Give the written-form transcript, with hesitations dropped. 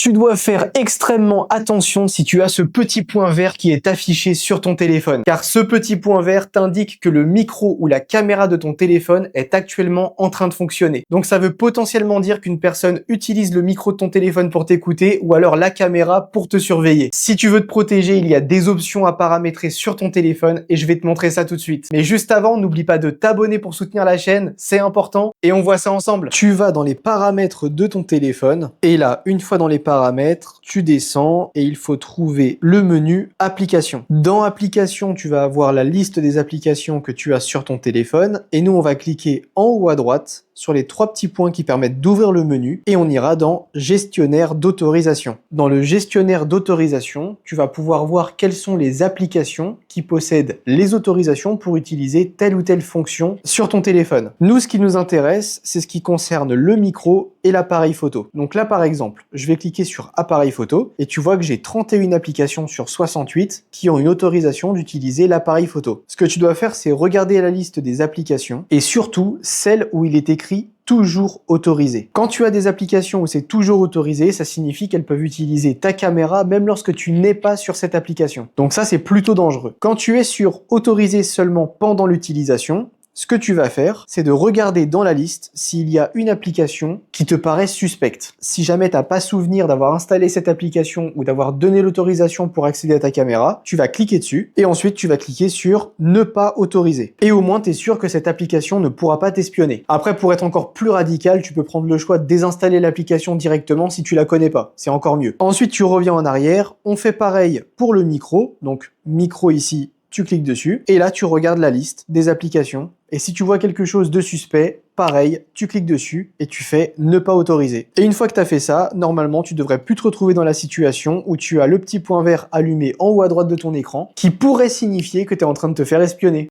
Tu dois faire extrêmement attention si tu as ce petit point vert qui est affiché sur ton téléphone. Car ce petit point vert t'indique que le micro ou la caméra de ton téléphone est actuellement en train de fonctionner. Donc ça veut potentiellement dire qu'une personne utilise le micro de ton téléphone pour t'écouter ou alors la caméra pour te surveiller. Si tu veux te protéger, il y a des options à paramétrer sur ton téléphone et je vais te montrer ça tout de suite. Mais juste avant, n'oublie pas de t'abonner pour soutenir la chaîne, c'est important et on voit ça ensemble. Tu vas dans les paramètres de ton téléphone et là, une fois dans les paramètres, tu descends et il faut trouver le menu applications. Dans applications, tu vas avoir la liste des applications que tu as sur ton téléphone et nous, on va cliquer en haut à droite sur les trois petits points qui permettent d'ouvrir le menu et on ira dans gestionnaire d'autorisation. Dans le gestionnaire d'autorisation, tu vas pouvoir voir quelles sont les applications qui possèdent les autorisations pour utiliser telle ou telle fonction sur ton téléphone. Nous, ce qui nous intéresse, c'est ce qui concerne le micro et l'appareil photo. Donc là, par exemple, je vais cliquer sur appareil photo et tu vois que j'ai 31 applications sur 68 qui ont une autorisation d'utiliser l'appareil photo. Ce que tu dois faire, c'est regarder la liste des applications et surtout celles où il est écrit toujours autorisé. Quand tu as des applications où c'est toujours autorisé, ça signifie qu'elles peuvent utiliser ta caméra même lorsque tu n'es pas sur cette application. Donc ça, c'est plutôt dangereux. Quand tu es sur autorisé seulement pendant l'utilisation, ce que tu vas faire, c'est de regarder dans la liste s'il y a une application qui te paraît suspecte. Si jamais tu n'as pas souvenir d'avoir installé cette application ou d'avoir donné l'autorisation pour accéder à ta caméra, tu vas cliquer dessus et ensuite tu vas cliquer sur ne pas autoriser. Et au moins tu es sûr que cette application ne pourra pas t'espionner. Après, pour être encore plus radical, tu peux prendre le choix de désinstaller l'application directement si tu la connais pas. C'est encore mieux. Ensuite, tu reviens en arrière. On fait pareil pour le micro. Donc micro ici, tu cliques dessus et là tu regardes la liste des applications et si tu vois quelque chose de suspect, pareil, tu cliques dessus et tu fais ne pas autoriser. Et une fois que tu as fait ça, normalement tu devrais plus te retrouver dans la situation où tu as le petit point vert allumé en haut à droite de ton écran qui pourrait signifier que tu es en train de te faire espionner.